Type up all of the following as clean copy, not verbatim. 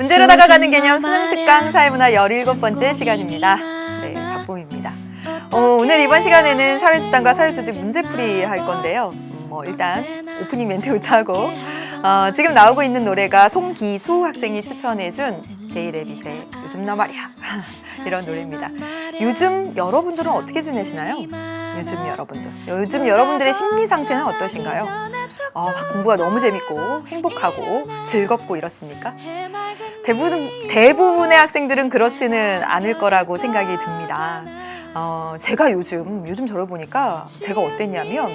문제로 다가가는 개념 수능 특강 사회문화 17번째 시간입니다. 네, 박봄입니다. 오늘 이번 시간에는 사회집단과 사회조직 문제풀이 할 건데요. 일단 오프닝 멘트부터 하고 지금 나오고 있는 노래가 송기수 학생이 추천해준 제이레빗의 요즘 나 말이야 이런 노래입니다. 요즘 여러분들은 어떻게 지내시나요? 요즘 여러분들의 심리 상태는 어떠신가요? 막 공부가 너무 재밌고 행복하고 즐겁고 이렇습니까? 대부분의 학생들은 그렇지는 않을 거라고 생각이 듭니다. 제가 요즘 저를 보니까 제가 어땠냐면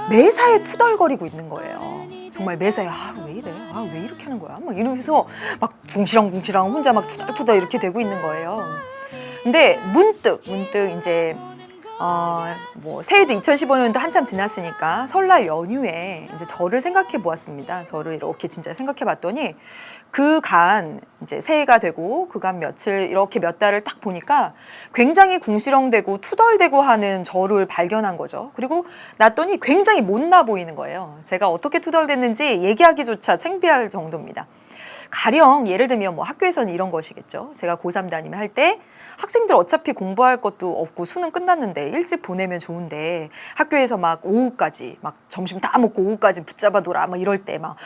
매사에 투덜거리고 있는 거예요. 정말 매사에 왜 이래? 왜 이렇게 하는 거야? 막 이러면서 막 붕시렁붕시렁 혼자 막 투덜투덜 이렇게 되고 있는 거예요. 근데 문득 이제 새해도 2015년도 한참 지났으니까 설날 연휴에 이제 저를 생각해 보았습니다. 저를 이렇게 진짜 생각해 봤더니 그간 이제 새해가 되고 그간 며칠 이렇게 몇 달을 딱 보니까 굉장히 궁시렁대고 투덜대고 하는 저를 발견한 거죠. 그리고 났더니 굉장히 못나 보이는 거예요. 제가 어떻게 투덜댔는지 얘기하기조차 창피할 정도입니다. 가령 예를 들면 학교에서는 이런 것이겠죠. 제가 고3 담임을 할 때 학생들 어차피 공부할 것도 없고 수능 끝났는데 일찍 보내면 좋은데 학교에서 막 오후까지 막 점심 다 먹고 오후까지 붙잡아 놀아 막 이럴 때 막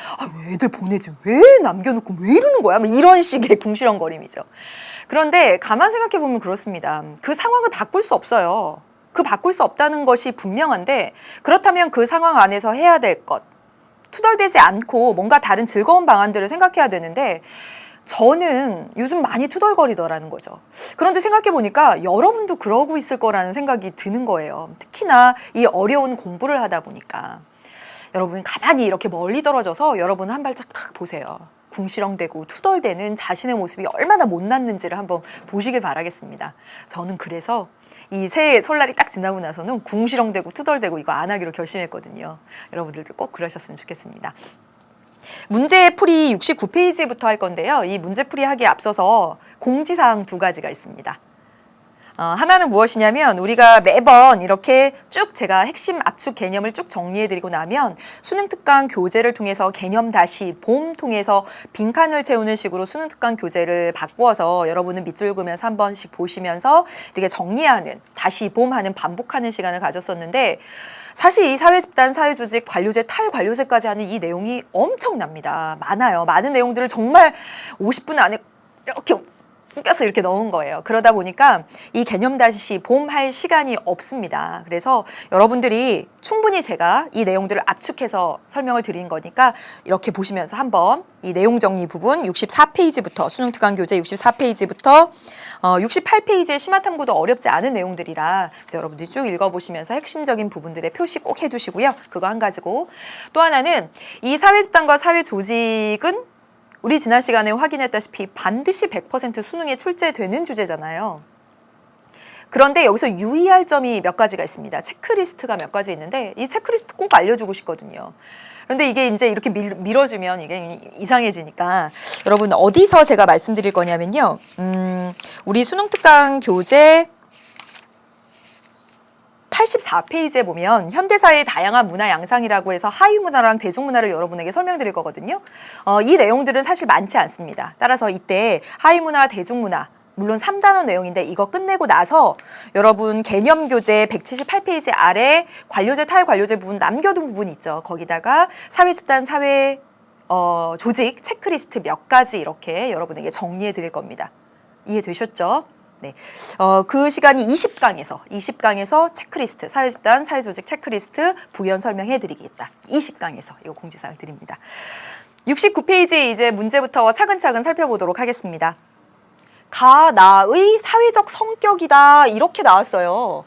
왜 애들 보내지 왜 남겨놓고 왜 이러는 거야 막 이런 식의 궁시렁거림이죠. 그런데 가만 생각해 보면 그렇습니다. 그 상황을 바꿀 수 없어요. 바꿀 수 없다는 것이 분명한데 그렇다면 그 상황 안에서 해야 될 것 투덜대지 않고 뭔가 다른 즐거운 방안들을 생각해야 되는데 저는 요즘 많이 투덜거리더라는 거죠. 그런데 생각해 보니까 여러분도 그러고 있을 거라는 생각이 드는 거예요. 특히나 이 어려운 공부를 하다 보니까 여러분 가만히 이렇게 멀리 떨어져서 여러분 한 발짝 보세요. 궁시렁대고 투덜대는 자신의 모습이 얼마나 못났는지를 한번 보시길 바라겠습니다. 저는 그래서 이 새해 설날이 딱 지나고 나서는 궁시렁대고 투덜대고 이거 안 하기로 결심했거든요. 여러분들도 꼭 그러셨으면 좋겠습니다. 문제풀이 69페이지부터 할 건데요. 이 문제풀이 하기에 앞서서 공지사항 2가지가 있습니다. 하나는 무엇이냐면 우리가 매번 이렇게 쭉 제가 핵심 압축 개념을 쭉 정리해드리고 나면 수능특강 교재를 통해서 개념 다시 봄 통해서 빈칸을 채우는 식으로 수능특강 교재를 바꾸어서 여러분은 밑줄 그으면서 한 번씩 보시면서 이렇게 정리하는 다시 봄 하는 반복하는 시간을 가졌었는데 사실 이 사회집단, 사회조직, 관료제, 탈관료제까지 하는 이 내용이 엄청납니다. 많아요. 많은 내용들을 정말 50분 안에 이렇게 웃겨서 이렇게 넣은 거예요. 그러다 보니까 이 개념 다시 봄 할 시간이 없습니다. 그래서 여러분들이 충분히 제가 이 내용들을 압축해서 설명을 드린 거니까 이렇게 보시면서 한번 이 내용 정리 부분 64페이지부터 수능특강 교재 64페이지부터 68페이지의 심화탐구도 어렵지 않은 내용들이라 여러분들이 쭉 읽어보시면서 핵심적인 부분들의 표시 꼭 해두시고요. 그거 한 가지고 또 하나는 이 사회집단과 사회조직은 우리 지난 시간에 확인했다시피 반드시 100% 수능에 출제되는 주제잖아요. 그런데 여기서 유의할 점이 몇 가지가 있습니다. 체크리스트가 몇 가지 있는데 이 체크리스트 꼭 알려주고 싶거든요. 그런데 이게 이제 이렇게 밀어주면 이게 이상해지니까 여러분 어디서 제가 말씀드릴 거냐면요. 우리 수능특강 교재 84페이지에 보면 현대사회의 다양한 문화 양상이라고 해서 하위문화랑 대중문화를 여러분에게 설명드릴 거거든요. 이 내용들은 사실 많지 않습니다. 따라서 이때 하위문화, 대중문화 물론 3단원 내용인데 이거 끝내고 나서 여러분 개념교재 178페이지 아래 관료제, 탈관료제 부분 남겨둔 부분 있죠. 거기다가 사회집단, 사회 조직 체크리스트 몇 가지 이렇게 여러분에게 정리해 드릴 겁니다. 이해되셨죠? 네, 그 시간이 20강에서 체크리스트, 사회집단, 사회조직 체크리스트 부연 설명해 드리겠다. 20강에서 이거 공지사항 드립니다. 69페이지 이제 문제부터 차근차근 살펴보도록 하겠습니다. 가나의 사회적 성격이다 이렇게 나왔어요.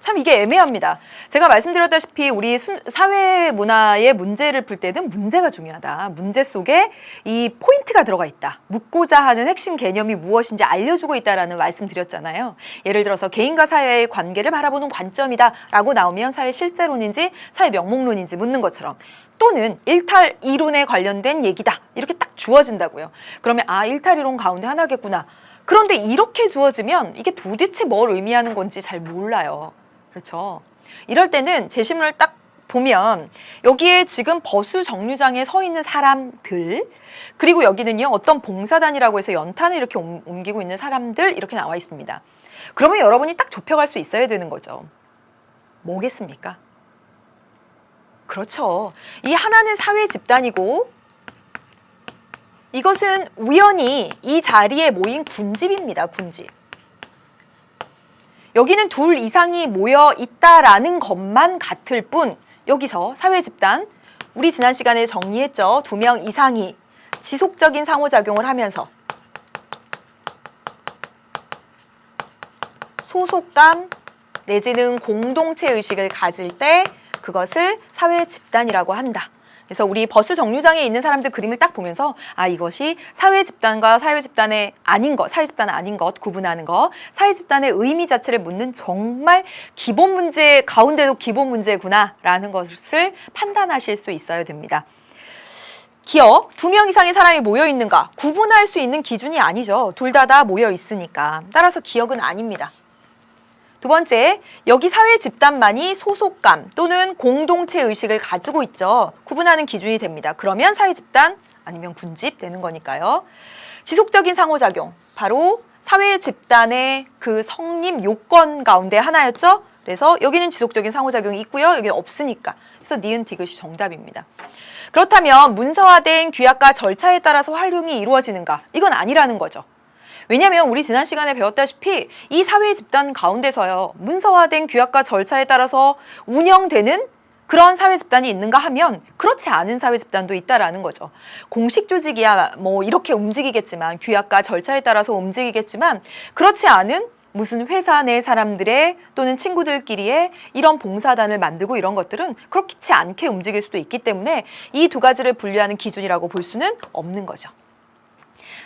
참 이게 애매합니다. 제가 말씀드렸다시피 우리 사회 문화의 문제를 풀 때는 문제가 중요하다. 문제 속에 이 포인트가 들어가 있다. 묻고자 하는 핵심 개념이 무엇인지 알려주고 있다라는 말씀드렸잖아요. 예를 들어서 개인과 사회의 관계를 바라보는 관점이다라고 나오면 사회 실제론인지 사회 명목론인지 묻는 것처럼 또는 일탈 이론에 관련된 얘기다. 이렇게 딱 주어진다고요. 그러면 일탈 이론 가운데 하나겠구나. 그런데 이렇게 주어지면 이게 도대체 뭘 의미하는 건지 잘 몰라요. 그렇죠. 이럴 때는 제시문을 딱 보면 여기에 지금 버스 정류장에 서 있는 사람들, 그리고 여기는요 어떤 봉사단이라고 해서 연탄을 이렇게 옮기고 있는 사람들 이렇게 나와 있습니다. 그러면 여러분이 딱 좁혀갈 수 있어야 되는 거죠. 뭐겠습니까? 그렇죠. 이 하나는 사회 집단이고 이것은 우연히 이 자리에 모인 군집입니다. 군집. 여기는 둘 이상이 모여 있다라는 것만 같을 뿐 여기서 사회 집단, 우리 지난 시간에 정리했죠. 2명 이상이 지속적인 상호작용을 하면서 소속감 내지는 공동체 의식을 가질 때 그것을 사회 집단이라고 한다. 그래서 우리 버스 정류장에 있는 사람들 그림을 딱 보면서 아, 이것이 사회 집단과 사회 집단의 아닌 것, 사회 집단은 아닌 것 구분하는 것, 사회 집단의 의미 자체를 묻는 정말 기본 문제 가운데도 기본 문제구나라는 것을 판단하실 수 있어야 됩니다. 기억, 2명 이상의 사람이 모여 있는가 구분할 수 있는 기준이 아니죠. 둘 다 모여 있으니까. 따라서 기억은 아닙니다. 두 번째, 여기 사회 집단만이 소속감 또는 공동체 의식을 가지고 있죠. 구분하는 기준이 됩니다. 그러면 사회 집단 아니면 군집 되는 거니까요. 지속적인 상호작용, 바로 사회 집단의 그 성립 요건 가운데 하나였죠. 그래서 여기는 지속적인 상호작용이 있고요. 여기는 없으니까. 그래서 니은 디귿이 정답입니다. 그렇다면 문서화된 규약과 절차에 따라서 활용이 이루어지는가? 이건 아니라는 거죠. 왜냐하면 우리 지난 시간에 배웠다시피 이 사회 집단 가운데서요. 문서화된 규약과 절차에 따라서 운영되는 그런 사회 집단이 있는가 하면 그렇지 않은 사회 집단도 있다라는 거죠. 공식 조직이야 뭐 이렇게 움직이겠지만 규약과 절차에 따라서 움직이겠지만 그렇지 않은 무슨 회사 내 사람들의 또는 친구들끼리의 이런 봉사단을 만들고 이런 것들은 그렇지 않게 움직일 수도 있기 때문에 이 두 가지를 분류하는 기준이라고 볼 수는 없는 거죠.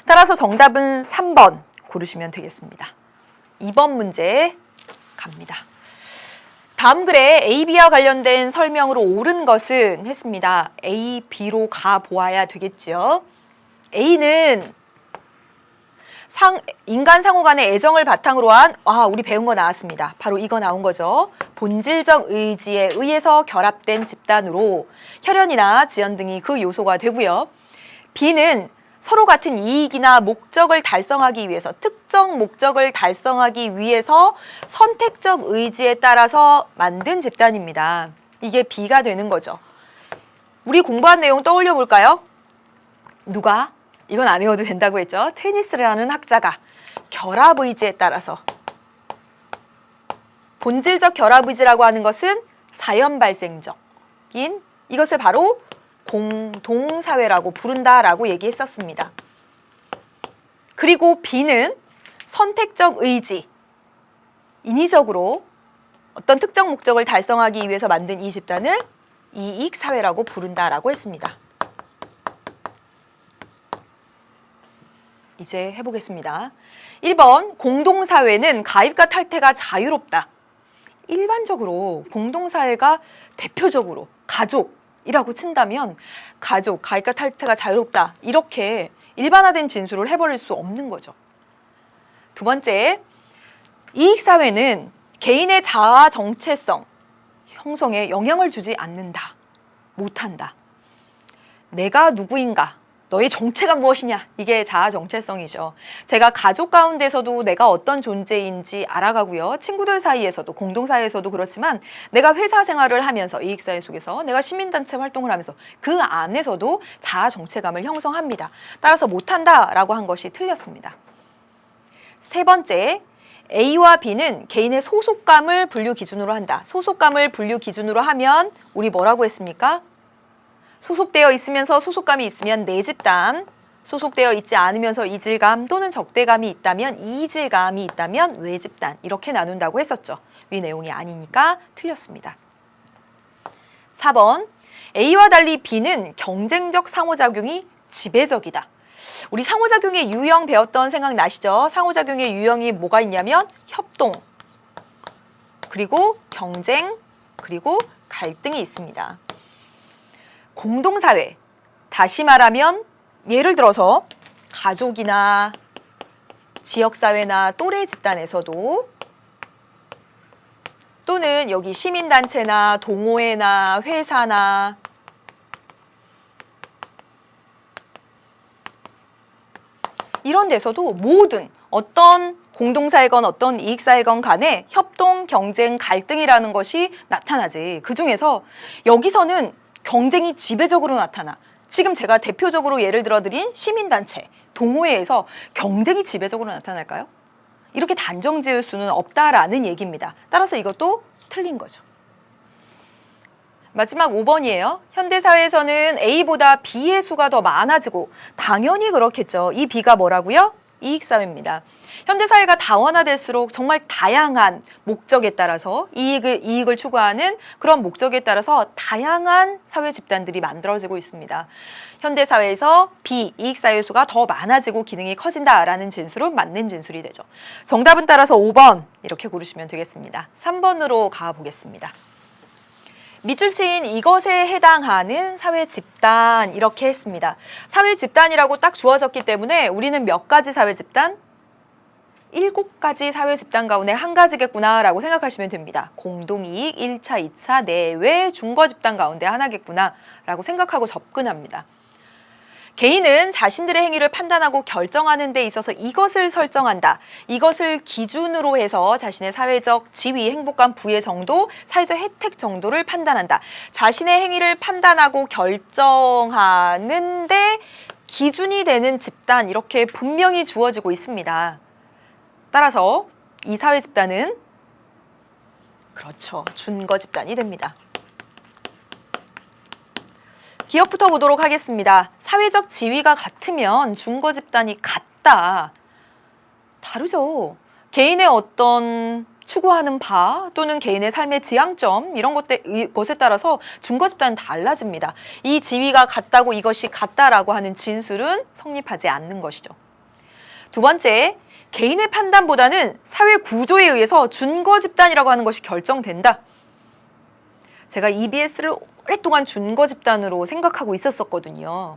따라서 정답은 3번 고르시면 되겠습니다. 2번 문제 갑니다. 다음 글에 A, B와 관련된 설명으로 옳은 것은 했습니다. A, B로 가보아야 되겠죠. A는 인간 상호 간의 애정을 바탕으로 한 우리 배운 거 나왔습니다. 바로 이거 나온 거죠. 본질적 의지에 의해서 결합된 집단으로 혈연이나 지연 등이 그 요소가 되고요. B는 서로 같은 이익이나 목적을 달성하기 위해서 특정 목적을 달성하기 위해서 선택적 의지에 따라서 만든 집단입니다. 이게 B가 되는 거죠. 우리 공부한 내용 떠올려 볼까요? 누가? 이건 안 외워도 된다고 했죠. 테니스라는 학자가 결합의지에 따라서 본질적 결합의지라고 하는 것은 자연 발생적인 이것을 바로 공동사회라고 부른다라고 얘기했었습니다. 그리고 B는 선택적 의지, 인위적으로 어떤 특정 목적을 달성하기 위해서 만든 이 집단을 이익사회라고 부른다라고 했습니다. 이제 해보겠습니다. 1번, 공동사회는 가입과 탈퇴가 자유롭다. 일반적으로 공동사회가 대표적으로 가족이라고 친다면 가족, 가입과 탈퇴가 자유롭다. 이렇게 일반화된 진술을 해버릴 수 없는 거죠. 두 번째, 이익사회는 개인의 자아 정체성 형성에 영향을 주지 않는다. 못한다. 내가 누구인가? 너의 정체가 무엇이냐? 이게 자아 정체성이죠. 제가 가족 가운데서도 내가 어떤 존재인지 알아가고요. 친구들 사이에서도 공동사회에서도 그렇지만 내가 회사 생활을 하면서 이익사회 속에서 내가 시민단체 활동을 하면서 그 안에서도 자아 정체감을 형성합니다. 따라서 못한다라고 한 것이 틀렸습니다. 세 번째, A와 B는 개인의 소속감을 분류 기준으로 한다. 소속감을 분류 기준으로 하면 우리 뭐라고 했습니까? 소속되어 있으면서 소속감이 있으면 내 집단, 소속되어 있지 않으면서 이질감 또는 적대감이 있다면 이질감이 있다면 외 집단 이렇게 나눈다고 했었죠. 위 내용이 아니니까 틀렸습니다. 4번, A와 달리 B는 경쟁적 상호작용이 지배적이다. 우리 상호작용의 유형 배웠던 생각 나시죠? 상호작용의 유형이 뭐가 있냐면 협동, 그리고 경쟁, 그리고 갈등이 있습니다. 공동사회, 다시 말하면 예를 들어서 가족이나 지역사회나 또래 집단에서도 또는 여기 시민단체나 동호회나 회사나 이런 데서도 모든 어떤 공동사이건 어떤 이익사이건 간에 협동, 경쟁, 갈등이라는 것이 나타나지. 그중에서 여기서는 경쟁이 지배적으로 나타나. 지금 제가 대표적으로 예를 들어드린 시민단체, 동호회에서 경쟁이 지배적으로 나타날까요? 이렇게 단정 지을 수는 없다라는 얘기입니다. 따라서 이것도 틀린 거죠. 마지막 5번이에요. 현대사회에서는 A보다 B의 수가 더 많아지고 당연히 그렇겠죠. 이 B가 뭐라고요? 이익사회입니다. 현대사회가 다원화될수록 정말 다양한 목적에 따라서 이익을 추구하는 그런 목적에 따라서 다양한 사회 집단들이 만들어지고 있습니다. 현대사회에서 비이익사회 수가 더 많아지고 기능이 커진다라는 진술은 맞는 진술이 되죠. 정답은 따라서 5번 이렇게 고르시면 되겠습니다. 3번으로 가보겠습니다. 밑줄 친 이것에 해당하는 사회 집단 이렇게 했습니다. 사회 집단이라고 딱 주어졌기 때문에 우리는 몇 가지 사회 집단? 7가지 사회 집단 가운데 한 가지겠구나라고 생각하시면 됩니다. 공동이익, 1차, 2차, 내외, 중거 집단 가운데 하나겠구나라고 생각하고 접근합니다. 개인은 자신들의 행위를 판단하고 결정하는 데 있어서 이것을 설정한다. 이것을 기준으로 해서 자신의 사회적 지위, 행복감, 부의 정도, 사회적 혜택 정도를 판단한다. 자신의 행위를 판단하고 결정하는 데 기준이 되는 집단 이렇게 분명히 주어지고 있습니다. 따라서 이 사회 집단은 그렇죠. 준거 집단이 됩니다. 기억부터 보도록 하겠습니다. 사회적 지위가 같으면 준거 집단이 같다. 다르죠. 개인의 어떤 추구하는 바 또는 개인의 삶의 지향점 이런 것에 따라서 준거 집단은 달라집니다. 이 지위가 같다고 이것이 같다라고 하는 진술은 성립하지 않는 것이죠. 두 번째, 개인의 판단보다는 사회 구조에 의해서 준거 집단이라고 하는 것이 결정된다. 제가 EBS를 오랫동안 준거 집단으로 생각하고 있었거든요.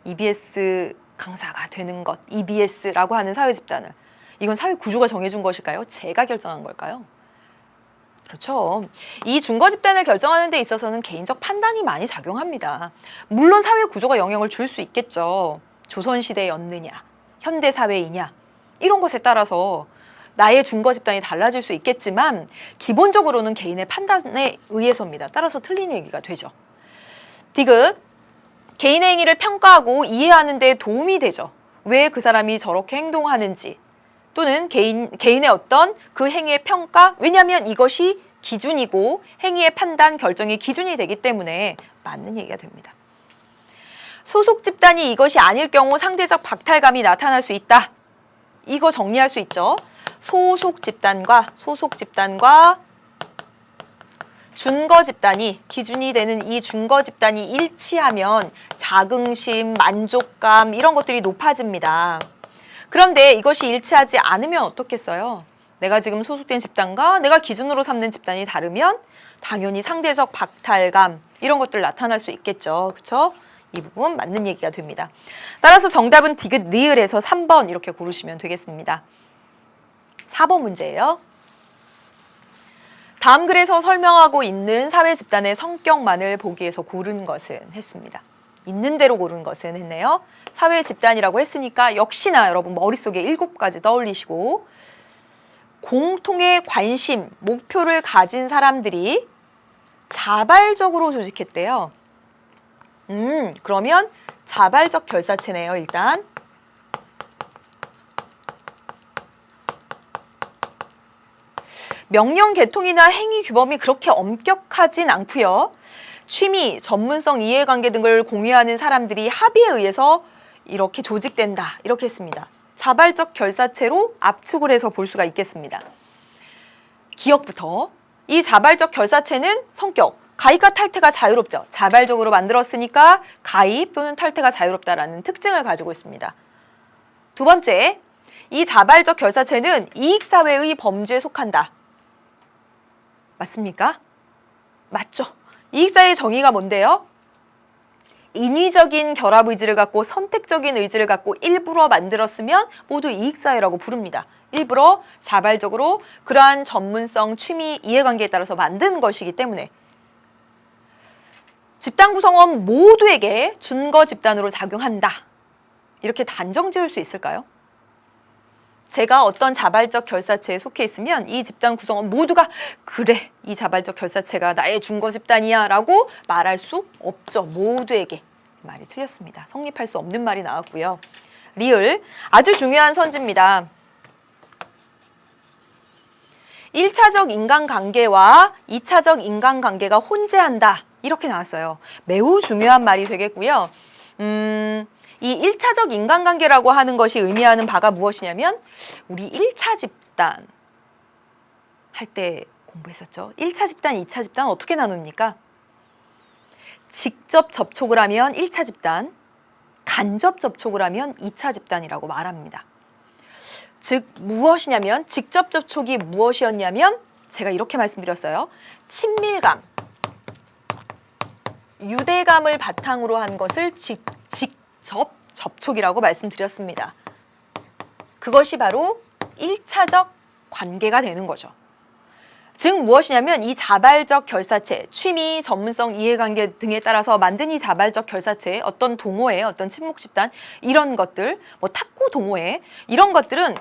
EBS 강사가 되는 것, EBS라고 하는 사회 집단을. 이건 사회 구조가 정해준 것일까요? 제가 결정한 걸까요? 그렇죠. 이 준거 집단을 결정하는 데 있어서는 개인적 판단이 많이 작용합니다. 물론 사회 구조가 영향을 줄 수 있겠죠. 조선시대였느냐, 현대사회이냐 이런 것에 따라서 나의 준거 집단이 달라질 수 있겠지만 기본적으로는 개인의 판단에 의해서입니다. 따라서 틀린 얘기가 되죠. 디귿, 개인의 행위를 평가하고 이해하는 데 도움이 되죠. 왜 그 사람이 저렇게 행동하는지 또는 개인의 어떤 그 행위의 평가, 왜냐하면 이것이 기준이고 행위의 판단, 결정의 기준이 되기 때문에 맞는 얘기가 됩니다. 소속 집단이 이것이 아닐 경우 상대적 박탈감이 나타날 수 있다. 이거 정리할 수 있죠. 소속 집단과 준거 집단이 기준이 되는 이 준거 집단이 일치하면 자긍심, 만족감 이런 것들이 높아집니다. 그런데 이것이 일치하지 않으면 어떻겠어요? 내가 지금 소속된 집단과 내가 기준으로 삼는 집단이 다르면 당연히 상대적 박탈감 이런 것들 나타날 수 있겠죠. 그렇죠? 이 부분 맞는 얘기가 됩니다. 따라서 정답은 디귿, 리을에서 3번 이렇게 고르시면 되겠습니다. 4번 문제예요. 다음 글에서 설명하고 있는 사회 집단의 성격만을 보기 위해서 고른 것은 했습니다. 있는 대로 고른 것은 했네요. 사회 집단이라고 했으니까 역시나 여러분 머릿속에 7가지 떠올리시고 공통의 관심, 목표를 가진 사람들이 자발적으로 조직했대요. 그러면 자발적 결사체네요, 일단. 명령 계통이나 행위 규범이 그렇게 엄격하진 않고요. 취미, 전문성, 이해관계 등을 공유하는 사람들이 합의에 의해서 이렇게 조직된다. 이렇게 했습니다. 자발적 결사체로 압축을 해서 볼 수가 있겠습니다. 기억부터 이 자발적 결사체는 성격, 가입과 탈퇴가 자유롭죠. 자발적으로 만들었으니까 가입 또는 탈퇴가 자유롭다라는 특징을 가지고 있습니다. 두 번째, 이 자발적 결사체는 이익사회의 범주에 속한다. 맞습니까? 맞죠. 이익사회의 정의가 뭔데요? 인위적인 결합 의지를 갖고 선택적인 의지를 갖고 일부러 만들었으면 모두 이익사회라고 부릅니다. 일부러 자발적으로 그러한 전문성, 취미, 이해관계에 따라서 만든 것이기 때문에 집단 구성원 모두에게 준거 집단으로 작용한다. 이렇게 단정 지을 수 있을까요? 제가 어떤 자발적 결사체에 속해 있으면 이 집단 구성원 모두가 그래, 이 자발적 결사체가 나의 준거 집단이야 라고 말할 수 없죠. 모두에게. 말이 틀렸습니다. 성립할 수 없는 말이 나왔고요. 리을, 아주 중요한 선지입니다. 1차적 인간관계와 2차적 인간관계가 혼재한다. 이렇게 나왔어요. 매우 중요한 말이 되겠고요. 이 1차적 인간관계라고 하는 것이 의미하는 바가 무엇이냐면 우리 1차 집단 할 때 공부했었죠. 1차 집단, 2차 집단 어떻게 나눕니까? 직접 접촉을 하면 1차 집단, 간접 접촉을 하면 2차 집단이라고 말합니다. 즉 무엇이냐면 직접 접촉이 무엇이었냐면 제가 이렇게 말씀드렸어요. 친밀감, 유대감을 바탕으로 한 것을 직접 접촉이라고 말씀드렸습니다. 그것이 바로 1차적 관계가 되는 거죠. 즉 무엇이냐면 이 자발적 결사체, 취미, 전문성, 이해관계 등에 따라서 만든 이 자발적 결사체, 어떤 동호회, 어떤 친목 집단 이런 것들, 뭐 탁구 동호회 이런 것들은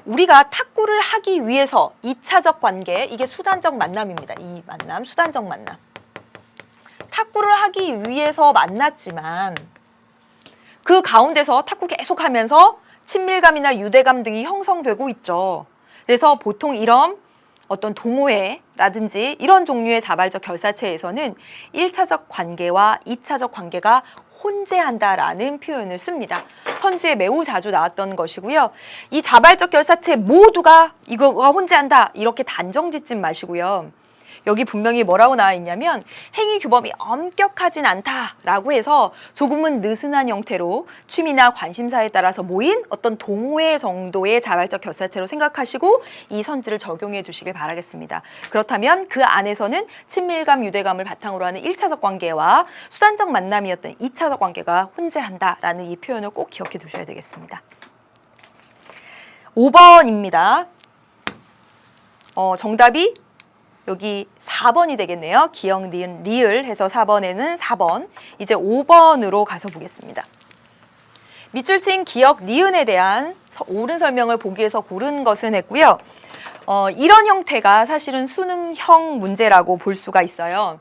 우리가 탁구를 하기 위해서 2차적 관계, 이게 수단적 만남입니다. 이 만남, 수단적 만남. 탁구를 하기 위해서 만났지만 그 가운데서 탁구 계속 하면서 친밀감이나 유대감 등이 형성되고 있죠. 그래서 보통 이런 어떤 동호회라든지 이런 종류의 자발적 결사체에서는 1차적 관계와 2차적 관계가 혼재한다라는 표현을 씁니다. 선지에 매우 자주 나왔던 것이고요. 이 자발적 결사체 모두가 이거가 혼재한다 이렇게 단정 짓지 마시고요. 여기 분명히 뭐라고 나와 있냐면 행위 규범이 엄격하진 않다라고 해서 조금은 느슨한 형태로 취미나 관심사에 따라서 모인 어떤 동호회 정도의 자발적 결사체로 생각하시고 이 선지를 적용해 주시길 바라겠습니다. 그렇다면 그 안에서는 친밀감, 유대감을 바탕으로 하는 1차적 관계와 수단적 만남이었던 2차적 관계가 혼재한다라는 이 표현을 꼭 기억해 두셔야 되겠습니다. 5번입니다. 정답이 여기 4번이 되겠네요. 기역, 니은, 리을 해서 4번에는 4번. 이제 5번으로 가서 보겠습니다. 밑줄 친 기역, 니은에 대한 옳은 설명을 보기 위해서 고른 것은 했고요. 이런 형태가 사실은 수능형 문제라고 볼 수가 있어요.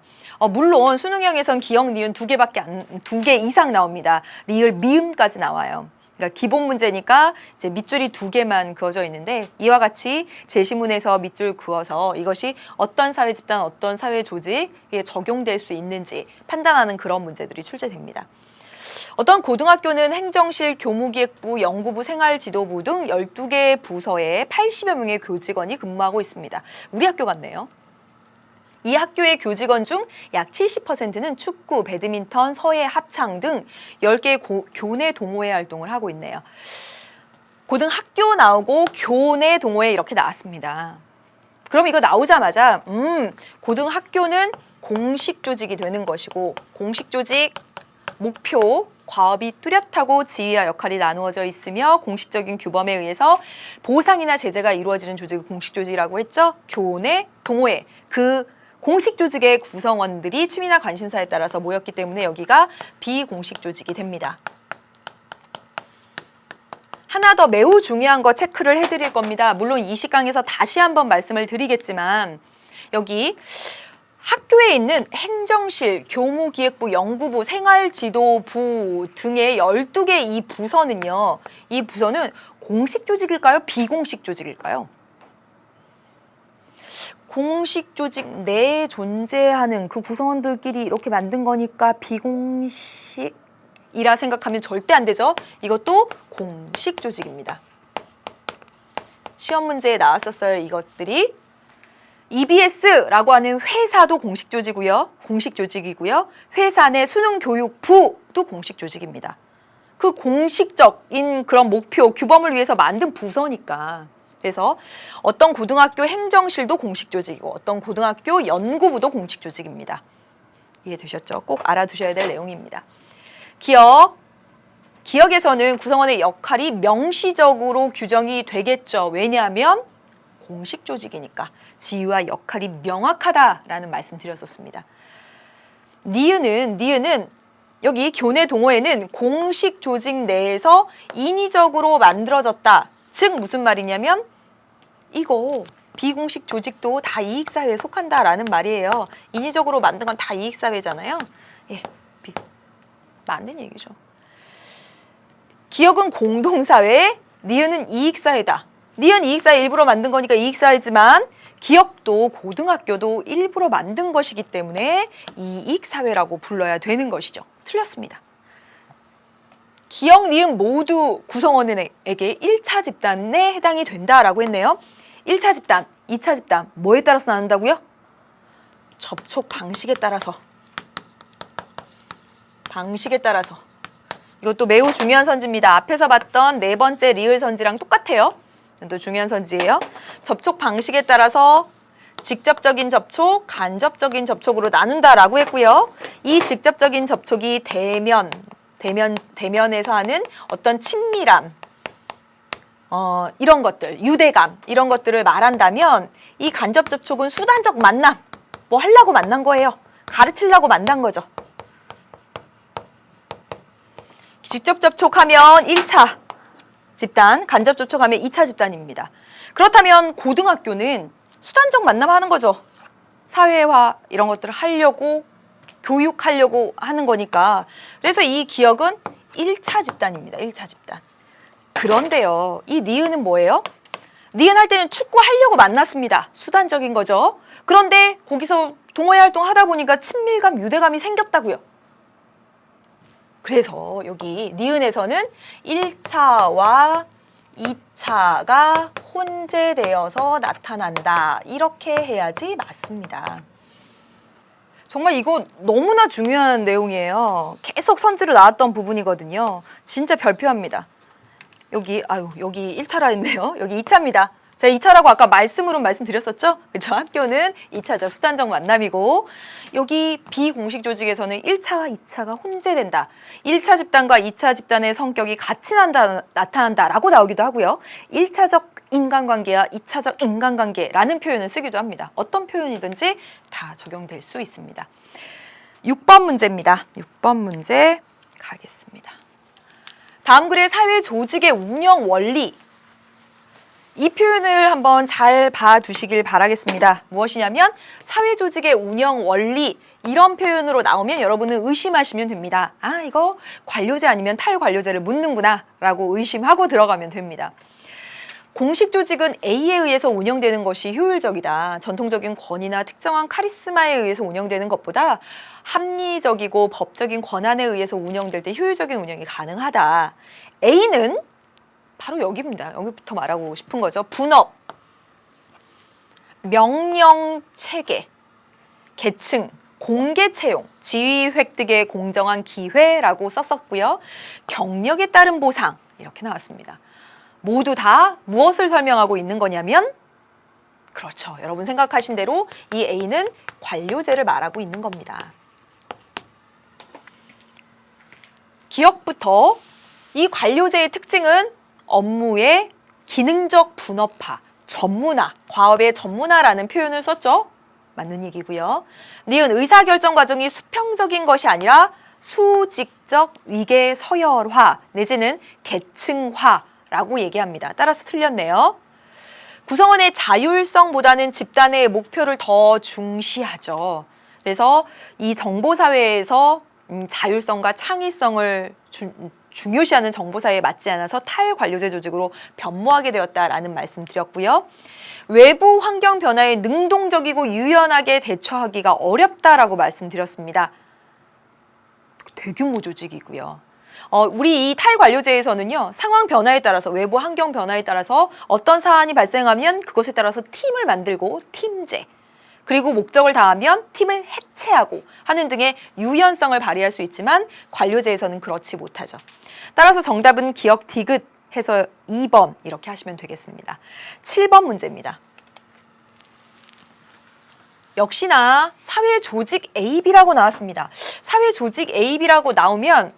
물론 수능형에선 기역, 니은 두 개 이상 나옵니다. 리을, 미음까지 나와요. 그러니까 기본 문제니까 이제 밑줄이 2개만 그어져 있는데 이와 같이 제시문에서 밑줄 그어서 이것이 어떤 사회 집단, 어떤 사회 조직에 적용될 수 있는지 판단하는 그런 문제들이 출제됩니다. 어떤 고등학교는 행정실, 교무기획부, 연구부, 생활지도부 등 12개 부서에 80여 명의 교직원이 근무하고 있습니다. 우리 학교 같네요. 이 학교의 교직원 중 약 70%는 축구, 배드민턴, 서예, 합창 등 10개의 교내 동호회 활동을 하고 있네요. 고등학교 나오고 교내 동호회 이렇게 나왔습니다. 그럼 이거 나오자마자 고등학교는 공식 조직이 되는 것이고 공식 조직, 목표, 과업이 뚜렷하고 지위와 역할이 나누어져 있으며 공식적인 규범에 의해서 보상이나 제재가 이루어지는 조직을 공식 조직이라고 했죠. 교내, 동호회, 그 공식 조직의 구성원들이 취미나 관심사에 따라서 모였기 때문에 여기가 비공식 조직이 됩니다. 하나 더 매우 중요한 거 체크를 해드릴 겁니다. 물론 이 시강에서 다시 한번 말씀을 드리겠지만 여기 학교에 있는 행정실, 교무기획부, 연구부, 생활지도부 등의 12개 이 부서는요. 이 부서는 공식 조직일까요? 비공식 조직일까요? 공식 조직 내에 존재하는 그 구성원들끼리 이렇게 만든 거니까 비공식이라 생각하면 절대 안 되죠. 이것도 공식 조직입니다. 시험 문제에 나왔었어요. 이것들이. EBS라고 하는 회사도 공식 조직이고요. 회사 내 수능교육부도 공식 조직입니다. 그 공식적인 그런 목표, 규범을 위해서 만든 부서니까. 그래서 어떤 고등학교 행정실도 공식 조직이고 어떤 고등학교 연구부도 공식 조직입니다. 이해되셨죠? 꼭 알아두셔야 될 내용입니다. 기억에서는 구성원의 역할이 명시적으로 규정이 되겠죠. 왜냐하면 공식 조직이니까 지위와 역할이 명확하다라는 말씀 드렸었습니다. 니은은 여기 교내 동호회는 공식 조직 내에서 인위적으로 만들어졌다. 즉 무슨 말이냐면 이거 비공식 조직도 다 이익사회에 속한다라는 말이에요. 인위적으로 만든 건 다 이익사회잖아요. 예, 맞는 얘기죠. 기억은 공동사회, 니은은 이익사회다. 니은 이익사회 일부러 만든 거니까 이익사회지만 기억도 고등학교도 일부러 만든 것이기 때문에 이익사회라고 불러야 되는 것이죠. 틀렸습니다. 기억, 니은 모두 구성원에게 1차 집단에 해당이 된다라고 했네요. 1차 집단, 2차 집단 뭐에 따라서 나눈다고요? 접촉 방식에 따라서. 이것도 매우 중요한 선지입니다. 앞에서 봤던 네 번째 리을 선지랑 똑같아요. 또 중요한 선지예요. 접촉 방식에 따라서 직접적인 접촉, 간접적인 접촉으로 나눈다라고 했고요. 이 직접적인 접촉이 대면에서 하는 어떤 친밀함, 이런 것들, 유대감 이런 것들을 말한다면 이 간접 접촉은 수단적 만남, 뭐 하려고 만난 거예요. 가르치려고 만난 거죠. 직접 접촉하면 1차 집단, 간접 접촉하면 2차 집단입니다. 그렇다면 고등학교는 수단적 만남하는 거죠. 사회화 이런 것들을 하려고, 교육하려고 하는 거니까. 그래서 이 기억은 1차 집단입니다. 1차 집단. 그런데요, 이 니은은 뭐예요? 니은 할 때는 축구하려고 만났습니다. 수단적인 거죠. 그런데 거기서 동호회 활동 하다 보니까 친밀감, 유대감이 생겼다고요. 그래서 여기 니은에서는 1차와 2차가 혼재되어서 나타난다. 이렇게 해야지 맞습니다. 정말 이거 너무나 중요한 내용이에요. 계속 선지로 나왔던 부분이거든요. 진짜 별표합니다. 여기 1차라 했네요. 여기 2차입니다. 제가 2차라고 아까 말씀드렸었죠? 그렇죠? 학교는 2차죠. 수단적 만남이고 여기 비공식 조직에서는 1차와 2차가 혼재된다. 1차 집단과 2차 집단의 성격이 같이 나타난다라고 나오기도 하고요. 1차적 인간관계와 2차적 인간관계라는 표현을 쓰기도 합니다. 어떤 표현이든지 다 적용될 수 있습니다. 6번 문제입니다. 6번 문제 가겠습니다. 다음 글의 사회 조직의 운영 원리, 이 표현을 한번 잘 봐두시길 바라겠습니다. 무엇이냐면 사회 조직의 운영 원리, 이런 표현으로 나오면 여러분은 의심하시면 됩니다. 아, 이거 관료제 아니면 탈관료제를 묻는구나 라고 의심하고 들어가면 됩니다. 공식 조직은 A에 의해서 운영되는 것이 효율적이다. 전통적인 권위나 특정한 카리스마에 의해서 운영되는 것보다 합리적이고 법적인 권한에 의해서 운영될 때 효율적인 운영이 가능하다. A는 바로 여기입니다. 여기부터 말하고 싶은 거죠. 분업, 명령 체계, 계층, 공개 채용, 지위 획득의 공정한 기회라고 썼었고요. 경력에 따른 보상, 이렇게 나왔습니다. 모두 다 무엇을 설명하고 있는 거냐면, 그렇죠. 여러분 생각하신 대로 이 A는 관료제를 말하고 있는 겁니다. 기억부터 이 관료제의 특징은 업무의 기능적 분업화, 전문화, 과업의 전문화라는 표현을 썼죠. 맞는 얘기고요. 니은 의사결정 과정이 수평적인 것이 아니라 수직적 위계 서열화 내지는 계층화라고 얘기합니다. 따라서 틀렸네요. 구성원의 자율성보다는 집단의 목표를 더 중시하죠. 그래서 이 정보사회에서 자율성과 창의성을 중요시하는 정보사회에 맞지 않아서 탈관료제 조직으로 변모하게 되었다라는 말씀 드렸고요. 외부 환경 변화에 능동적이고 유연하게 대처하기가 어렵다라고 말씀드렸습니다. 대규모 조직이고요. 우리 이 탈관료제에서는요, 상황 변화에 따라서, 외부 환경 변화에 따라서 어떤 사안이 발생하면 그것에 따라서 팀을 만들고 팀제, 그리고 목적을 다하면 팀을 해체하고 하는 등의 유연성을 발휘할 수 있지만 관료제에서는 그렇지 못하죠. 따라서 정답은 기억 디귿 해서 2번 이렇게 하시면 되겠습니다. 7번 문제입니다. 역시나 사회 조직 AB라고 나왔습니다. 사회 조직 AB라고 나오면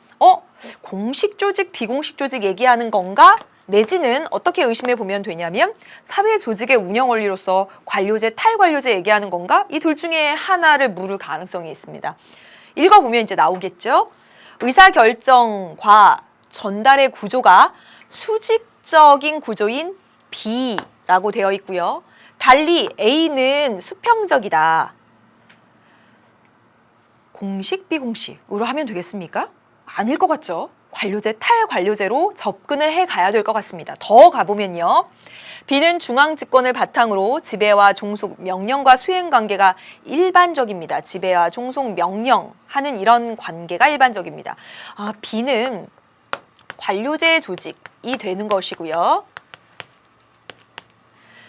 공식 조직, 비공식 조직 얘기하는 건가? 내지는 어떻게 의심해 보면 되냐면 사회 조직의 운영 원리로서 관료제, 탈관료제 얘기하는 건가? 이 둘 중에 하나를 물을 가능성이 있습니다. 읽어보면 이제 나오겠죠? 의사결정과 전달의 구조가 수직적인 구조인 B라고 되어 있고요. 달리 A는 수평적이다. 공식, 비공식으로 하면 되겠습니까? 아닐 것 같죠? 관료제, 탈관료제로 접근을 해가야 될 것 같습니다. 더 가보면요. B는 중앙집권을 바탕으로 지배와 종속, 명령과 수행 관계가 일반적입니다. 지배와 종속, 명령하는 이런 관계가 일반적입니다. B는 관료제 조직이 되는 것이고요.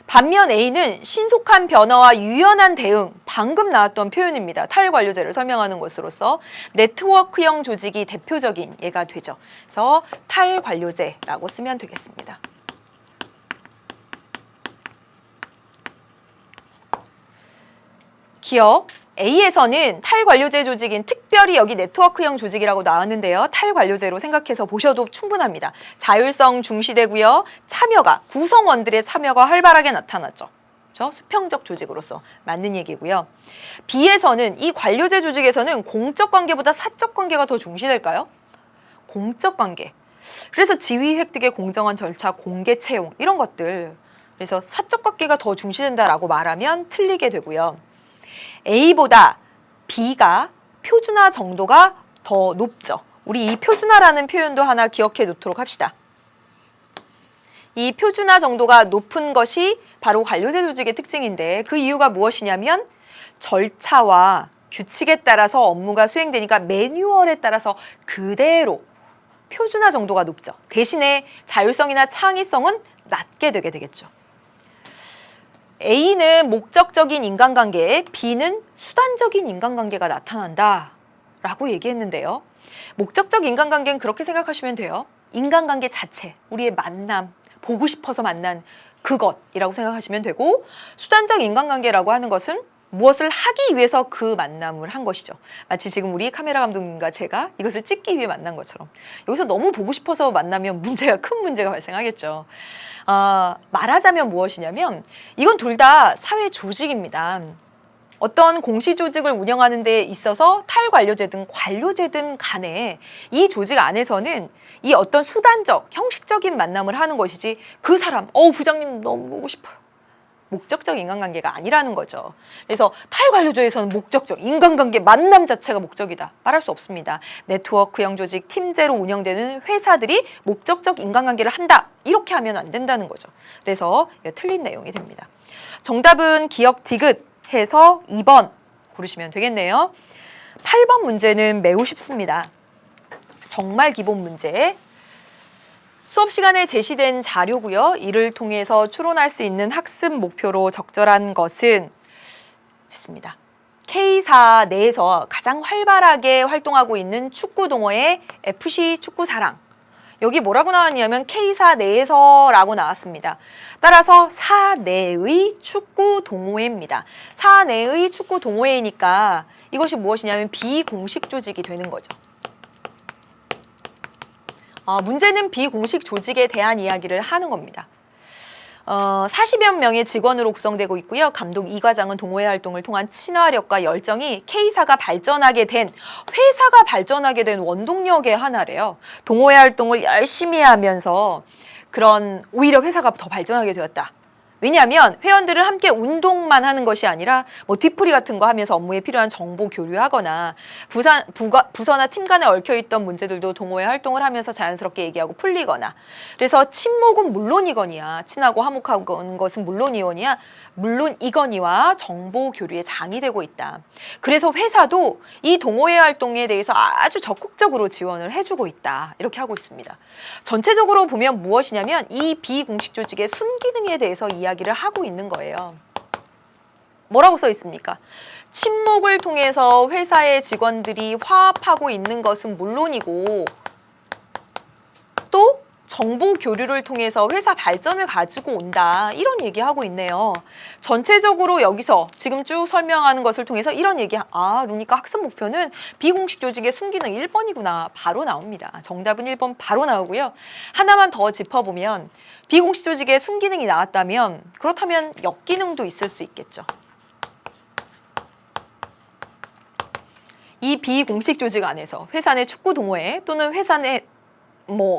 반면 A는 신속한 변화와 유연한 대응, 방금 나왔던 표현입니다. 탈관료제를 설명하는 것으로서 네트워크형 조직이 대표적인 예가 되죠. 그래서 탈관료제라고 쓰면 되겠습니다. 기억 A에서는 탈관료제 조직인 특별히 여기 네트워크형 조직이라고 나왔는데요. 탈관료제로 생각해서 보셔도 충분합니다. 자율성 중시되고요. 참여가, 구성원들의 참여가 활발하게 나타났죠. 그렇죠? 수평적 조직으로서 맞는 얘기고요. B에서는 이 관료제 조직에서는 공적 관계보다 사적 관계가 더 중시될까요? 공적 관계. 그래서 지위 획득의 공정한 절차, 공개 채용 이런 것들. 그래서 사적 관계가 더 중시된다라고 말하면 틀리게 되고요. A보다 B가 표준화 정도가 더 높죠. 우리 이 표준화라는 표현도 하나 기억해 놓도록 합시다. 이 표준화 정도가 높은 것이 바로 관료제 조직의 특징인데 그 이유가 무엇이냐면 절차와 규칙에 따라서 업무가 수행되니까 매뉴얼에 따라서 그대로 표준화 정도가 높죠. 대신에 자율성이나 창의성은 낮게 되게 되겠죠. A는 목적적인 인간관계, B는 수단적인 인간관계가 나타난다 라고 얘기했는데요. 목적적 인간관계는 그렇게 생각하시면 돼요. 인간관계 자체, 우리의 만남, 보고 싶어서 만난 그것이라고 생각하시면 되고 수단적 인간관계라고 하는 것은 무엇을 하기 위해서 그 만남을 한 것이죠. 마치 지금 우리 카메라 감독님과 제가 이것을 찍기 위해 만난 것처럼 여기서 너무 보고 싶어서 만나면 큰 문제가 발생하겠죠. 말하자면 무엇이냐면 이건 둘 다 사회 조직입니다. 어떤 공시 조직을 운영하는 데 있어서 탈관료제든 관료제든 간에 이 조직 안에서는 이 어떤 수단적, 형식적인 만남을 하는 것이지 그 사람, 부장님 너무 보고 싶어요. 목적적 인간관계가 아니라는 거죠. 그래서 탈관료제에서는 목적적 인간관계 만남 자체가 목적이다. 말할 수 없습니다. 네트워크형 조직 팀제로 운영되는 회사들이 목적적 인간관계를 한다. 이렇게 하면 안 된다는 거죠. 그래서 틀린 내용이 됩니다. 정답은 기억 디귿 해서 2번 고르시면 되겠네요. 8번 문제는 매우 쉽습니다. 정말 기본 문제. 수업 시간에 제시된 자료고요. 이를 통해서 추론할 수 있는 학습 목표로 적절한 것은 했습니다. K사 내에서 가장 활발하게 활동하고 있는 축구 동호회 FC 축구사랑. 여기 뭐라고 나왔냐면 K사 내에서라고 나왔습니다. 따라서 사 내의 축구 동호회입니다. 사 내의 축구 동호회이니까 이것이 무엇이냐면 비공식 조직이 되는 거죠. 문제는 비공식 조직에 대한 이야기를 하는 겁니다. 40여 명의 직원으로 구성되고 있고요. 감독 이 과장은 동호회 활동을 통한 친화력과 열정이 K사가 발전하게 된, 회사가 발전하게 된 원동력의 하나래요. 동호회 활동을 열심히 하면서 오히려 회사가 더 발전하게 되었다. 왜냐하면 회원들은 함께 운동만 하는 것이 아니라 뒤풀이 같은 거 하면서 업무에 필요한 정보 교류하거나 부서나 팀 간에 얽혀있던 문제들도 동호회 활동을 하면서 자연스럽게 얘기하고 풀리거나 그래서 친목은 물론이거니와 친하고 화목한 것은 물론이거니와 정보 교류의 장이 되고 있다. 그래서 회사도 이 동호회 활동에 대해서 아주 적극적으로 지원을 해주고 있다. 이렇게 하고 있습니다. 전체적으로 보면 무엇이냐면 이 비공식 조직의 순기능에 대해서 이야기를 하고 있는 거예요. 뭐라고 써 있습니까? 친목을 통해서 회사의 직원들이 화합하고 있는 것은 물론이고 또 정보 교류를 통해서 회사 발전을 가지고 온다. 이런 얘기하고 있네요. 전체적으로 여기서 지금 쭉 설명하는 것을 통해서 이런 얘기, 그러니까 학습 목표는 비공식 조직의 순기능 1번이구나. 바로 나옵니다. 정답은 1번 바로 나오고요. 하나만 더 짚어보면 비공식 조직의 순기능이 나왔다면 그렇다면 역기능도 있을 수 있겠죠. 이 비공식 조직 안에서 회사 내 축구 동호회 또는 회사 내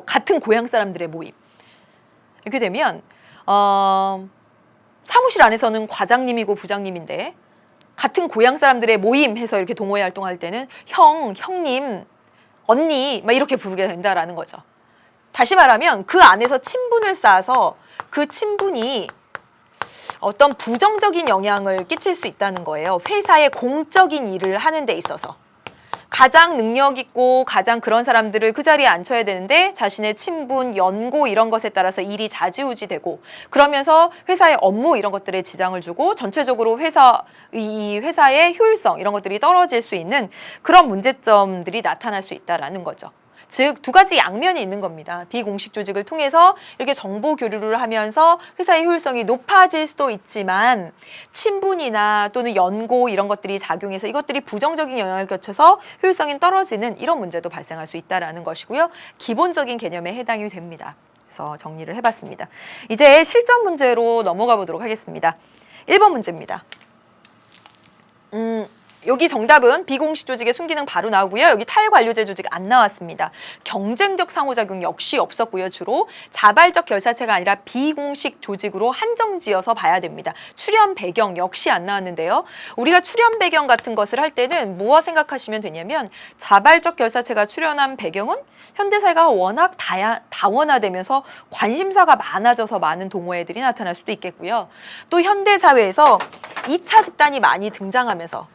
같은 고향 사람들의 모임 이렇게 되면 사무실 안에서는 과장님이고 부장님인데 같은 고향 사람들의 모임 해서 이렇게 동호회 활동할 때는 형님, 언니 막 이렇게 부르게 된다라는 거죠. 다시 말하면 그 안에서 친분을 쌓아서 그 친분이 어떤 부정적인 영향을 끼칠 수 있다는 거예요. 회사의 공적인 일을 하는 데 있어서. 가장 능력 있고 가장 그런 사람들을 그 자리에 앉혀야 되는데 자신의 친분, 연고 이런 것에 따라서 일이 좌지우지되고 그러면서 회사의 업무 이런 것들에 지장을 주고 전체적으로 회사의 효율성 이런 것들이 떨어질 수 있는 그런 문제점들이 나타날 수 있다라는 거죠. 즉, 두 가지 양면이 있는 겁니다. 비공식 조직을 통해서 이렇게 정보 교류를 하면서 회사의 효율성이 높아질 수도 있지만 친분이나 또는 연고 이런 것들이 작용해서 이것들이 부정적인 영향을 끼쳐서 효율성이 떨어지는 이런 문제도 발생할 수 있다는 것이고요. 기본적인 개념에 해당이 됩니다. 그래서 정리를 해봤습니다. 이제 실전 문제로 넘어가 보도록 하겠습니다. 1번 문제입니다. 여기 정답은 비공식 조직의 순기능 바로 나오고요. 여기 탈관료제 조직 안 나왔습니다. 경쟁적 상호작용 역시 없었고요. 주로 자발적 결사체가 아니라 비공식 조직으로 한정지어서 봐야 됩니다. 출현 배경 역시 안 나왔는데요. 우리가 출현 배경 같은 것을 할 때는 무엇 생각하시면 되냐면 자발적 결사체가 출현한 배경은 현대사회가 워낙 다원화되면서 관심사가 많아져서 많은 동호회들이 나타날 수도 있겠고요. 또 현대사회에서 2차 집단이 많이 등장하면서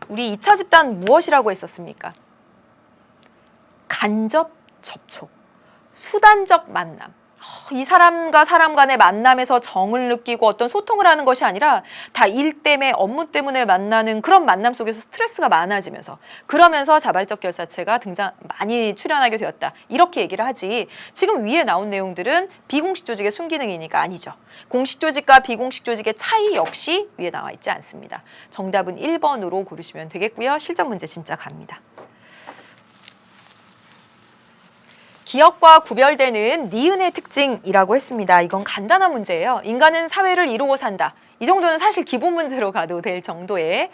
우리 2차 집단 무엇이라고 했었습니까? 간접 접촉, 수단적 만남. 이 사람과 사람 간의 만남에서 정을 느끼고 어떤 소통을 하는 것이 아니라 다 일 때문에 업무 때문에 만나는 그런 만남 속에서 스트레스가 많아지면서 그러면서 자발적 결사체가 많이 출현하게 되었다. 이렇게 얘기를 하지 지금 위에 나온 내용들은 비공식 조직의 순기능이니까 아니죠. 공식 조직과 비공식 조직의 차이 역시 위에 나와 있지 않습니다. 정답은 1번으로 고르시면 되겠고요. 실전 문제 진짜 갑니다. 기억과 구별되는 니은의 특징이라고 했습니다. 이건 간단한 문제예요. 인간은 사회를 이루고 산다. 이 정도는 사실 기본 문제로 가도 될 정도의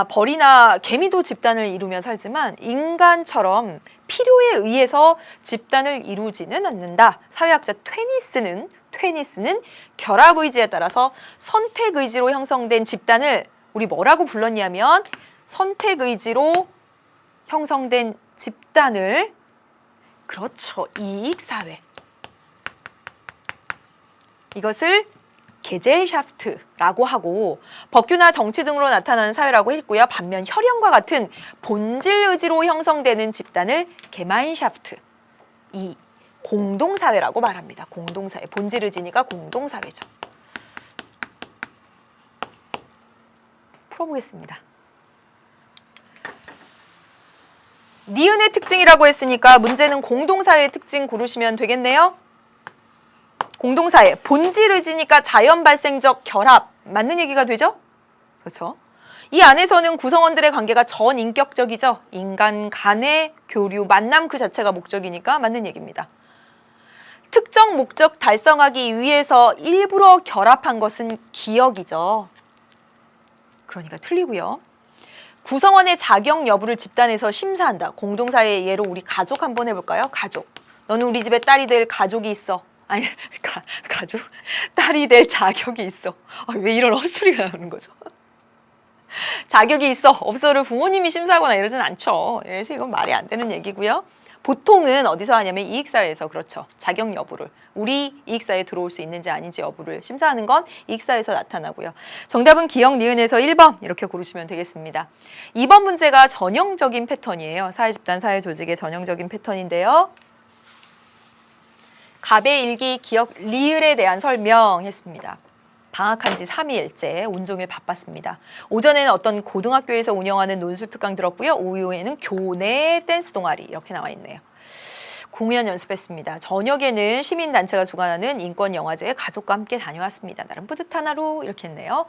벌이나 개미도 집단을 이루며 살지만 인간처럼 필요에 의해서 집단을 이루지는 않는다. 사회학자 퇴니스는 결합의지에 따라서 선택의지로 형성된 집단을 우리 뭐라고 불렀냐면 선택의지로 형성된 집단을 그렇죠. 이익사회. 이것을 게젤샤프트라고 하고 법규나 정치 등으로 나타나는 사회라고 했고요. 반면 혈연과 같은 본질 의지로 형성되는 집단을 게마인샤프트, 이 공동사회라고 말합니다. 공동사회. 본질 의지니까 공동사회죠. 풀어보겠습니다. 니은의 특징이라고 했으니까 문제는 공동사회의 특징 고르시면 되겠네요. 공동사회, 본질 의지니까 자연 발생적 결합, 맞는 얘기가 되죠? 그렇죠? 이 안에서는 구성원들의 관계가 전인격적이죠. 인간 간의 교류, 만남 그 자체가 목적이니까 맞는 얘기입니다. 특정 목적 달성하기 위해서 일부러 결합한 것은 기억이죠. 그러니까 틀리고요. 구성원의 자격 여부를 집단에서 심사한다. 공동사회의 예로 우리 가족 한번 해볼까요? 가족. 너는 우리 집에 딸이 될 가족이 있어. 아니, 가족? 딸이 될 자격이 있어. 왜 이런 헛소리가 나오는 거죠? 자격이 있어, 없어를 부모님이 심사하거나 이러진 않죠. 그래서 이건 말이 안 되는 얘기고요. 보통은 어디서 하냐면 이익사회에서 그렇죠. 자격 여부를 우리 이익사회에 들어올 수 있는지 아닌지 여부를 심사하는 건 이익사회에서 나타나고요. 정답은 기억, 니은에서 1번 이렇게 고르시면 되겠습니다. 2번 문제가 전형적인 패턴이에요. 사회집단, 사회조직의 전형적인 패턴인데요. 갑의 일기, 기억, 리을에 대한 설명했습니다. 방학한 지 3일째 온종일 바빴습니다. 오전에는 어떤 고등학교에서 운영하는 논술 특강 들었고요. 오후에는 교내 댄스 동아리 이렇게 나와 있네요. 공연 연습했습니다. 저녁에는 시민단체가 주관하는 인권영화제에 가족과 함께 다녀왔습니다. 나름 뿌듯한 하루 이렇게 했네요.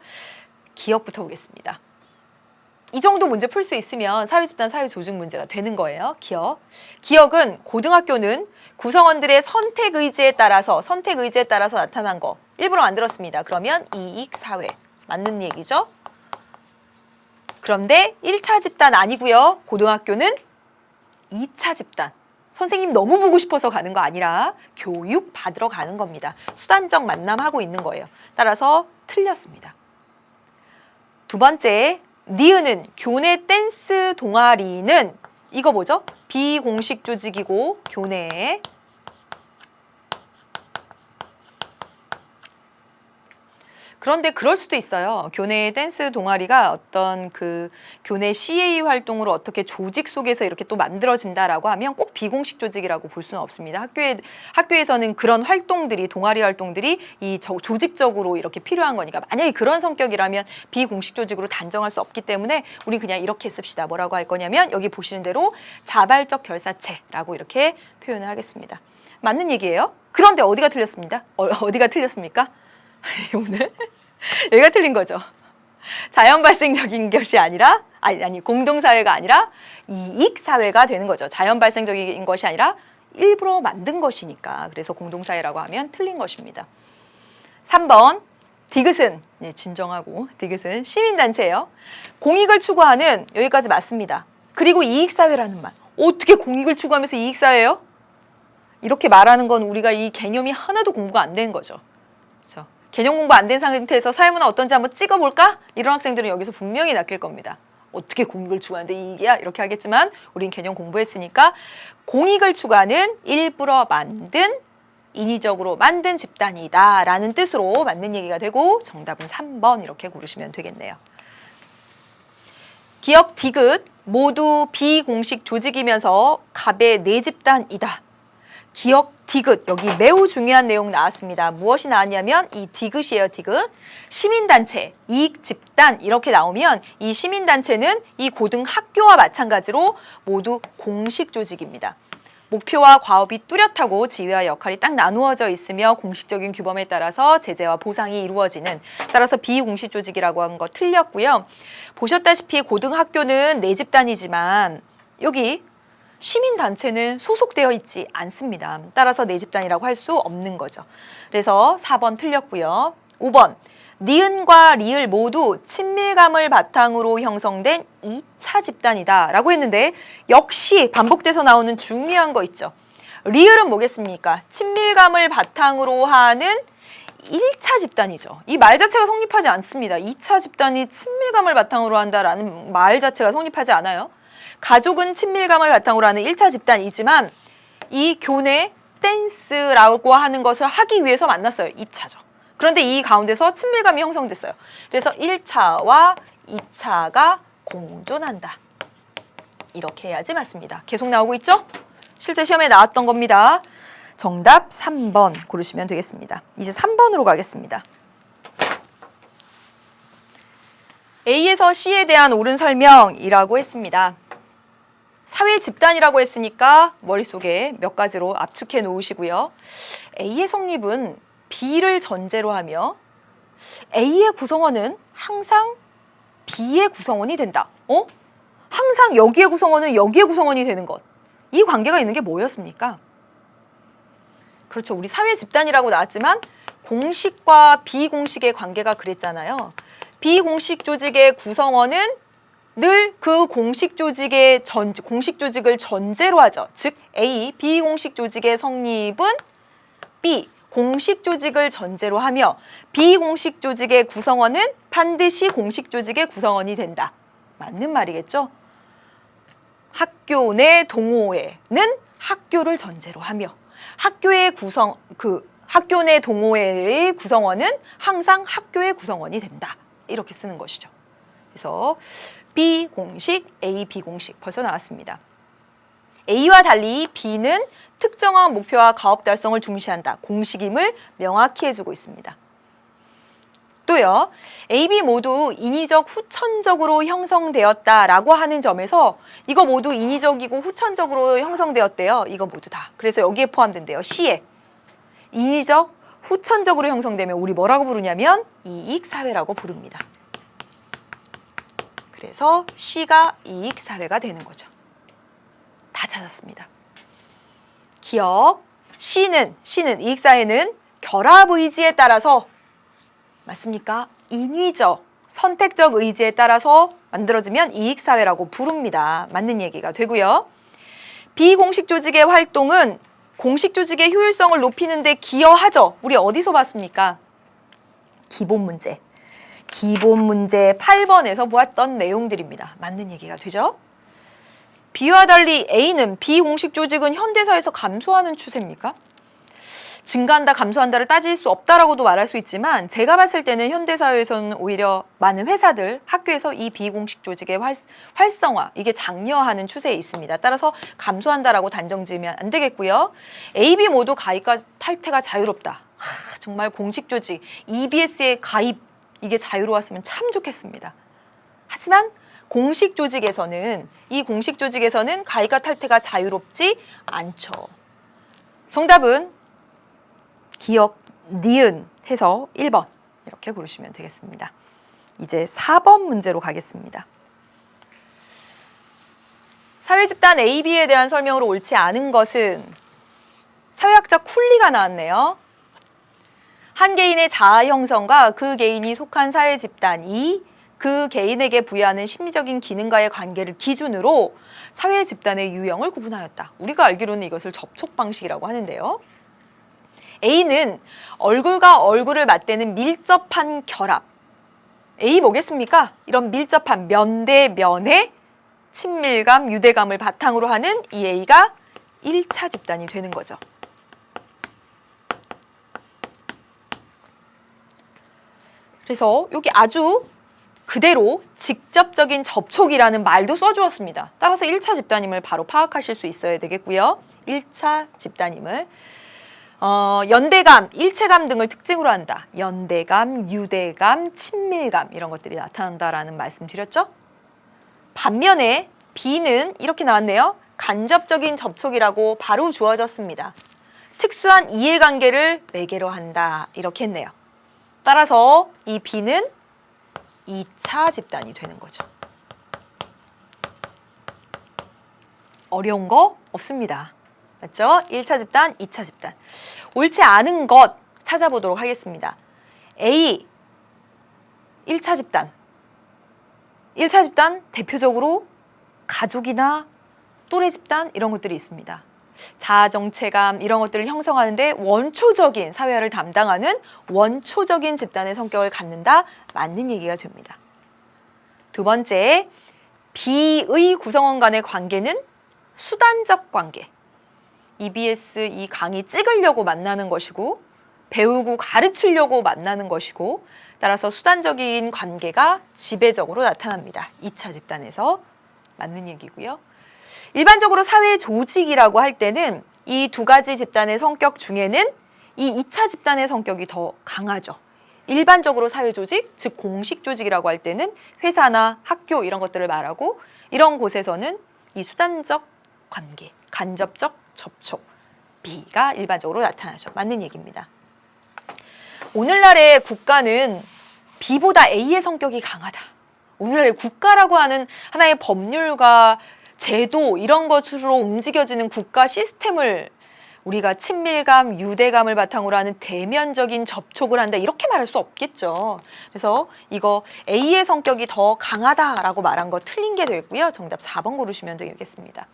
기억부터 보겠습니다. 이 정도 문제 풀 수 있으면 사회집단, 사회조직 문제가 되는 거예요. 기억. 기억은 고등학교는 구성원들의 선택 의지에 따라서 나타난 거 일부러 만들었습니다. 그러면 이익사회. 맞는 얘기죠? 그런데 1차 집단 아니고요. 고등학교는 2차 집단. 선생님 너무 보고 싶어서 가는 거 아니라 교육 받으러 가는 겁니다. 수단적 만남하고 있는 거예요. 따라서 틀렸습니다. 두 번째, 니은은 교내 댄스 동아리는 이거 뭐죠? 비공식 조직이고 교내에 그런데 그럴 수도 있어요. 교내 댄스 동아리가 어떤 그 교내 CA 활동으로 어떻게 조직 속에서 이렇게 또 만들어진다라고 하면 꼭 비공식 조직이라고 볼 수는 없습니다. 학교에서는 그런 활동들이 동아리 활동들이 이 조직적으로 이렇게 필요한 거니까 만약에 그런 성격이라면 비공식 조직으로 단정할 수 없기 때문에 우리 그냥 이렇게 씁시다. 뭐라고 할 거냐면 여기 보시는 대로 자발적 결사체라고 이렇게 표현을 하겠습니다. 맞는 얘기예요. 그런데 어디가 틀렸습니다. 어디가 틀렸습니까? 오늘 여기가 틀린 거죠. 자연 발생적인 것이 아니라 아니 공동사회가 아니라 이익사회가 되는 거죠. 자연 발생적인 것이 아니라 일부러 만든 것이니까. 그래서 공동사회라고 하면 틀린 것입니다. 3번 디귿은 진정하고 디귿은 시민단체예요. 공익을 추구하는 여기까지 맞습니다. 그리고 이익사회라는 말. 어떻게 공익을 추구하면서 이익사회예요? 이렇게 말하는 건 우리가 이 개념이 하나도 공부가 안 된 거죠. 그렇죠? 개념 공부 안 된 상태에서 사회문화 어떤지 한번 찍어볼까? 이런 학생들은 여기서 분명히 낚일 겁니다. 어떻게 공익을 추구하는데 이익이야? 이렇게 하겠지만 우린 개념 공부했으니까 공익을 추구하는 일부러 만든 인위적으로 만든 집단이다 라는 뜻으로 맞는 얘기가 되고 정답은 3번 이렇게 고르시면 되겠네요. 기억 디귿 모두 비공식 조직이면서 갑의 네 집단이다. 기억 디귿 여기 매우 중요한 내용 나왔습니다. 무엇이 나왔냐면 이 디귿이에요. 디귿. 시민단체, 이익집단 이렇게 나오면 이 시민단체는 이 고등학교와 마찬가지로 모두 공식 조직입니다. 목표와 과업이 뚜렷하고 지위와 역할이 딱 나누어져 있으며 공식적인 규범에 따라서 제재와 보상이 이루어지는 따라서 비공식 조직이라고 한 거 틀렸고요. 보셨다시피 고등학교는 네 집단이지만 여기 시민단체는 소속되어 있지 않습니다. 따라서 네 집단이라고 할 수 없는 거죠. 그래서 4번 틀렸고요. 5번 니은과 리을 모두 친밀감을 바탕으로 형성된 2차 집단이다 라고 했는데 역시 반복돼서 나오는 중요한 거 있죠. 리을은 뭐겠습니까? 친밀감을 바탕으로 하는 1차 집단이죠. 이 말 자체가 성립하지 않습니다. 2차 집단이 친밀감을 바탕으로 한다라는 말 자체가 성립하지 않아요. 가족은 친밀감을 바탕으로 하는 1차 집단이지만 이 교내 댄스라고 하는 것을 하기 위해서 만났어요. 2차죠. 그런데 이 가운데서 친밀감이 형성됐어요. 그래서 1차와 2차가 공존한다. 이렇게 해야지 맞습니다. 계속 나오고 있죠? 실제 시험에 나왔던 겁니다. 정답 3번 고르시면 되겠습니다. 이제 3번으로 가겠습니다. A에서 C에 대한 옳은 설명이라고 했습니다. 사회 집단이라고 했으니까 머릿속에 몇 가지로 압축해 놓으시고요. A의 성립은 B를 전제로 하며 A의 구성원은 항상 B의 구성원이 된다. 항상 여기의 구성원은 여기의 구성원이 되는 것. 이 관계가 있는 게 뭐였습니까? 그렇죠. 우리 사회 집단이라고 나왔지만 공식과 비공식의 관계가 그랬잖아요. 비공식 조직의 구성원은 늘 그 공식 조직을 전제로 하죠. 즉 A, 비공식 조직의 성립은 B, 공식 조직을 전제로 하며 비공식 조직의 구성원은 반드시 공식 조직의 구성원이 된다. 맞는 말이겠죠? 학교 내 동호회는 학교를 전제로 하며 학교 내 동호회의 구성원은 항상 학교의 구성원이 된다. 이렇게 쓰는 것이죠. 그래서 비공식, A, 비공식 벌써 나왔습니다. A와 달리 B는 특정한 목표와 가업 달성을 중시한다. 공식임을 명확히 해주고 있습니다. 또요. A, B 모두 인위적 후천적으로 형성되었다라고 하는 점에서 이거 모두 인위적이고 후천적으로 형성되었대요. 이거 모두 다. 그래서 여기에 포함된대요. C에. 인위적 후천적으로 형성되면 우리 뭐라고 부르냐면 이익사회라고 부릅니다. 그래서 C가 이익사회가 되는 거죠. 다 찾았습니다. 기억. C는 이익사회는 결합 의지에 따라서 맞습니까? 인위적, 선택적 의지에 따라서 만들어지면 이익사회라고 부릅니다. 맞는 얘기가 되고요. 비공식 조직의 활동은 공식 조직의 효율성을 높이는 데 기여하죠. 우리 어디서 봤습니까? 기본 문제 8번에서 보았던 내용들입니다. 맞는 얘기가 되죠. B와 달리 A는 비공식 조직은 현대사에서 감소하는 추세입니까? 증가한다, 감소한다를 따질 수 없다라고도 말할 수 있지만 제가 봤을 때는 현대사회에서는 오히려 많은 회사들, 학교에서 이 비공식 조직의 활성화, 이게 장려하는 추세에 있습니다. 따라서 감소한다라고 단정 지으면 안 되겠고요. A, B 모두 가입과 탈퇴가 자유롭다. 정말 공식 조직, EBS의 가입, 이게 자유로웠으면 참 좋겠습니다. 하지만 공식 조직에서는, 이 공식 조직에서는 가입과 탈퇴가 자유롭지 않죠. 정답은 기억, 니은 해서 1번 이렇게 고르시면 되겠습니다. 이제 4번 문제로 가겠습니다. 사회집단 AB에 대한 설명으로 옳지 않은 것은 사회학자 쿨리가 나왔네요. 한 개인의 자아 형성과 그 개인이 속한 사회집단이 그 개인에게 부여하는 심리적인 기능과의 관계를 기준으로 사회집단의 유형을 구분하였다. 우리가 알기로는 이것을 접촉 방식이라고 하는데요. A는 얼굴과 얼굴을 맞대는 밀접한 결합. A 뭐겠습니까? 이런 밀접한 면 대 면의 친밀감, 유대감을 바탕으로 하는 이 A가 1차 집단이 되는 거죠. 그래서 여기 아주 그대로 직접적인 접촉이라는 말도 써주었습니다. 따라서 1차 집단임을 바로 파악하실 수 있어야 되겠고요. 1차 집단임을 연대감, 일체감 등을 특징으로 한다. 연대감, 유대감, 친밀감 이런 것들이 나타난다라는 말씀 드렸죠? 반면에 B는 이렇게 나왔네요. 간접적인 접촉이라고 바로 주어졌습니다. 특수한 이해관계를 매개로 한다. 이렇게 했네요. 따라서 이 B는 2차 집단이 되는 거죠. 어려운 거 없습니다. 맞죠? 1차 집단, 2차 집단. 옳지 않은 것 찾아보도록 하겠습니다. A, 1차 집단. 1차 집단 대표적으로 가족이나 또래 집단 이런 것들이 있습니다. 자아정체감 이런 것들을 형성하는데 원초적인 사회화를 담당하는 원초적인 집단의 성격을 갖는다. 맞는 얘기가 됩니다. 두 번째, B의 구성원 간의 관계는 수단적 관계. EBS 이 강의 찍으려고 만나는 것이고 배우고 가르치려고 만나는 것이고 따라서 수단적인 관계가 지배적으로 나타납니다. 2차 집단에서 맞는 얘기고요. 일반적으로 사회 조직이라고 할 때는 이 두 가지 집단의 성격 중에는 이 2차 집단의 성격이 더 강하죠. 일반적으로 사회 조직, 즉 공식 조직이라고 할 때는 회사나 학교 이런 것들을 말하고 이런 곳에서는 이 수단적 관계, 간접적 접촉, B가 일반적으로 나타나죠. 맞는 얘기입니다. 오늘날의 국가는 B보다 A의 성격이 강하다. 오늘날의 국가라고 하는 하나의 법률과 제도 이런 것으로 움직여지는 국가 시스템을 우리가 친밀감, 유대감을 바탕으로 하는 대면적인 접촉을 한다 이렇게 말할 수 없겠죠. 그래서 이거 A의 성격이 더 강하다라고 말한 거 틀린 게 되겠고요. 정답 4번 고르시면 되겠습니다.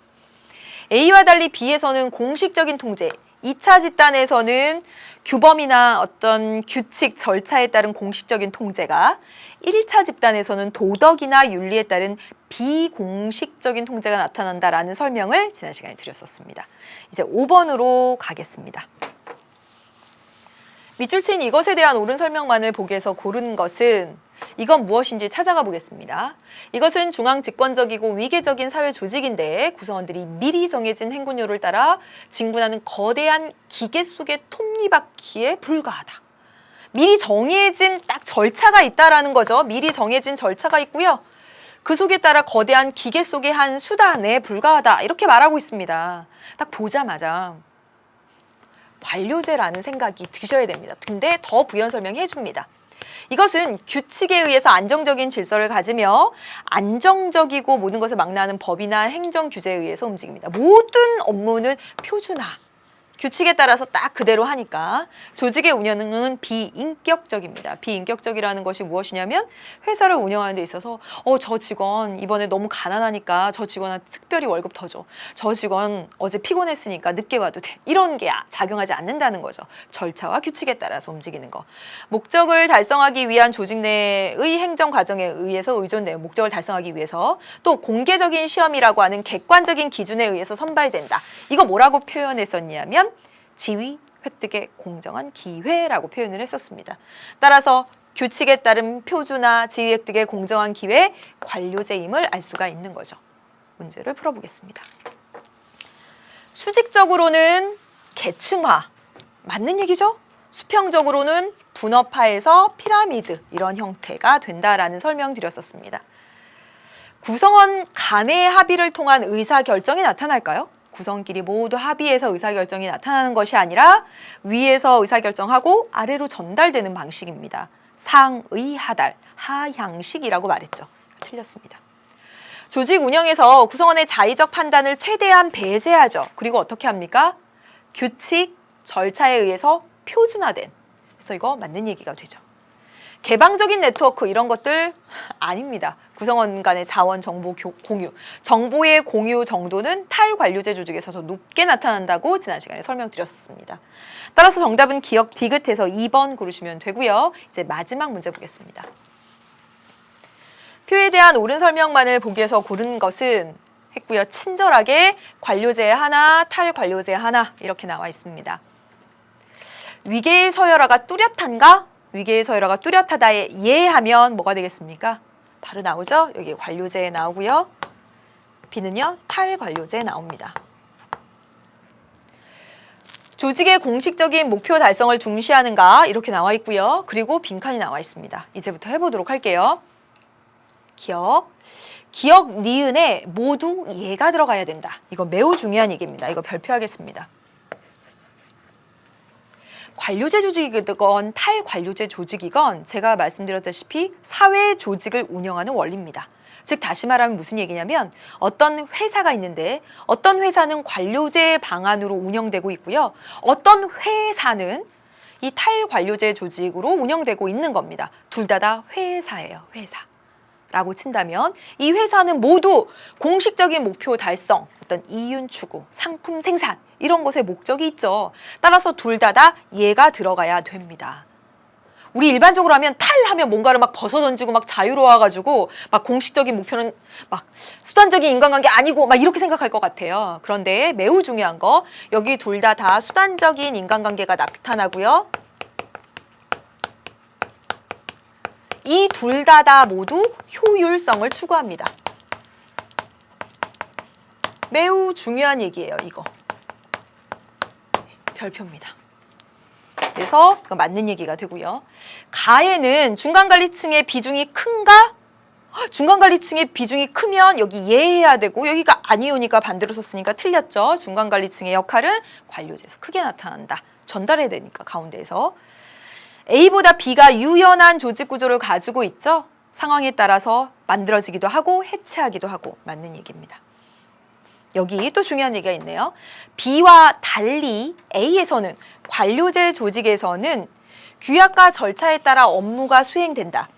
A와 달리 B에서는 공식적인 통제, 2차 집단에서는 규범이나 어떤 규칙, 절차에 따른 공식적인 통제가 1차 집단에서는 도덕이나 윤리에 따른 비공식적인 통제가 나타난다라는 설명을 지난 시간에 드렸었습니다. 이제 5번으로 가겠습니다. 밑줄 친 이것에 대한 옳은 설명만을 보기 위해서 고른 것은 이건 무엇인지 찾아가 보겠습니다. 이것은 중앙 집권적이고 위계적인 사회 조직인데 구성원들이 미리 정해진 행군요를 따라 진군하는 거대한 기계 속의 톱니바퀴에 불과하다. 미리 정해진 딱 절차가 있다라는 거죠. 미리 정해진 절차가 있고요. 그 속에 따라 거대한 기계 속의 한 수단에 불과하다. 이렇게 말하고 있습니다. 딱 보자마자 관료제라는 생각이 드셔야 됩니다. 근데 더 부연 설명해 줍니다. 이것은 규칙에 의해서 안정적인 질서를 가지며 안정적이고 모든 것을 망라하는 법이나 행정 규제에 의해서 움직입니다. 모든 업무는 표준화, 규칙에 따라서 딱 그대로 하니까 조직의 운영은 비인격적입니다. 비인격적이라는 것이 무엇이냐면 회사를 운영하는 데 있어서 저 직원 이번에 너무 가난하니까 저 직원한테 특별히 월급 더 줘. 저 직원 어제 피곤했으니까 늦게 와도 돼. 이런 게 작용하지 않는다는 거죠. 절차와 규칙에 따라서 움직이는 거. 목적을 달성하기 위한 조직 내의 행정 과정에 의해서 의존돼요. 목적을 달성하기 위해서. 또 공개적인 시험이라고 하는 객관적인 기준에 의해서 선발된다. 이거 뭐라고 표현했었냐면 지위 획득의 공정한 기회라고 표현을 했었습니다. 따라서 규칙에 따른 표준화, 지위 획득의 공정한 기회, 관료제임을 알 수가 있는 거죠. 문제를 풀어보겠습니다. 수직적으로는 계층화, 맞는 얘기죠? 수평적으로는 분업화에서 피라미드, 이런 형태가 된다라는 설명 드렸었습니다. 구성원 간의 합의를 통한 의사결정이 나타날까요? 구성끼리 모두 합의해서 의사결정이 나타나는 것이 아니라 위에서 의사결정하고 아래로 전달되는 방식입니다. 상의하달, 하향식이라고 말했죠. 틀렸습니다. 조직 운영에서 구성원의 자의적 판단을 최대한 배제하죠. 그리고 어떻게 합니까? 규칙, 절차에 의해서 표준화된. 그래서 이거 맞는 얘기가 되죠. 개방적인 네트워크 이런 것들 아닙니다. 구성원 간의 자원 정보 공유, 정보의 공유 정도는 탈관료제 조직에서 더 높게 나타난다고 지난 시간에 설명드렸습니다. 따라서 정답은 기억 디귿해서 2번 고르시면 되고요. 이제 마지막 문제 보겠습니다. 표에 대한 옳은 설명만을 보기 위해서 고른 것은 했고요. 친절하게 관료제 하나, 탈관료제 하나 이렇게 나와 있습니다. 위계의 서열화가 뚜렷한가? 위계의 서열화가 뚜렷하다에 예하면 뭐가 되겠습니까? 바로 나오죠? 여기 관료제에 나오고요. B는요, 탈관료제에 나옵니다. 조직의 공식적인 목표 달성을 중시하는가? 이렇게 나와 있고요. 그리고 빈칸이 나와 있습니다. 이제부터 해보도록 할게요. 기억, 니은에 모두 예가 들어가야 된다. 이거 매우 중요한 얘기입니다. 이거 별표하겠습니다. 관료제 조직이건 탈관료제 조직이건 제가 말씀드렸다시피 사회 조직을 운영하는 원리입니다. 즉 다시 말하면 무슨 얘기냐면 어떤 회사가 있는데 어떤 회사는 관료제 방안으로 운영되고 있고요. 어떤 회사는 이 탈관료제 조직으로 운영되고 있는 겁니다. 둘 다 회사예요. 회사. 라고 친다면 이 회사는 모두 공식적인 목표 달성, 어떤 이윤 추구, 상품 생산 이런 것에 목적이 있죠. 따라서 둘 다 예가 들어가야 됩니다. 우리 일반적으로 하면 탈하면 뭔가를 막 벗어던지고 막 자유로워가지고 막 공식적인 목표는 막 수단적인 인간관계 아니고 막 이렇게 생각할 것 같아요. 그런데 매우 중요한 거 여기 둘 다 수단적인 인간관계가 나타나고요. 이 둘 다 모두 효율성을 추구합니다. 매우 중요한 얘기예요, 이거. 별표입니다. 그래서 이거 맞는 얘기가 되고요. 가에는 중간관리층의 비중이 큰가? 중간관리층의 비중이 크면 여기 예해야 되고 여기가 아니오니까 반대로 썼으니까 틀렸죠. 중간관리층의 역할은 관료제에서 크게 나타난다. 전달해야 되니까 가운데에서. A보다 B가 유연한 조직 구조를 가지고 있죠. 상황에 따라서 만들어지기도 하고 해체하기도 하고 맞는 얘기입니다. 여기 또 중요한 얘기가 있네요. B와 달리 A에서는 관료제 조직에서는 규약과 절차에 따라 업무가 수행된다.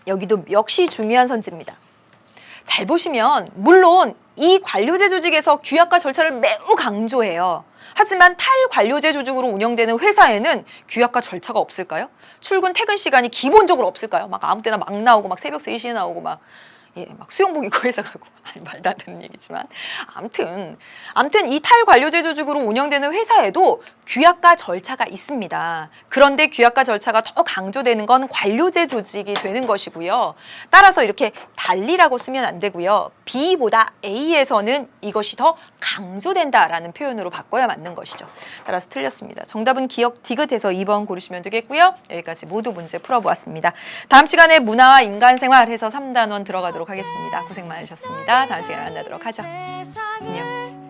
여기도 역시 중요한 선지입니다. 잘 보시면 물론 이 관료제 조직에서 규약과 절차를 매우 강조해요. 하지만 탈관료제 조직으로 운영되는 회사에는 규약과 절차가 없을까요? 출근 퇴근 시간이 기본적으로 없을까요? 막 아무 때나 막 나오고 막 새벽 3시에 나오고 막 예, 막 수영복 입고 회사 가고 아니 말도 안 되는 얘기지만 아무튼 이 탈관료제 조직으로 운영되는 회사에도 규약과 절차가 있습니다. 그런데 규약과 절차가 더 강조되는 건 관료제 조직이 되는 것이고요. 따라서 이렇게 달리라고 쓰면 안 되고요. B보다 A에서는 이것이 더 강조된다라는 표현으로 바꿔야 맞는 것이죠. 따라서 틀렸습니다. 정답은 기억 디귿에서 2번 고르시면 되겠고요. 여기까지 모두 문제 풀어보았습니다. 다음 시간에 문화와 인간생활 해서 3단원 들어가도록 하겠습니다. 고생 많으셨습니다. 다음 시간에 만나도록 하죠. 안녕.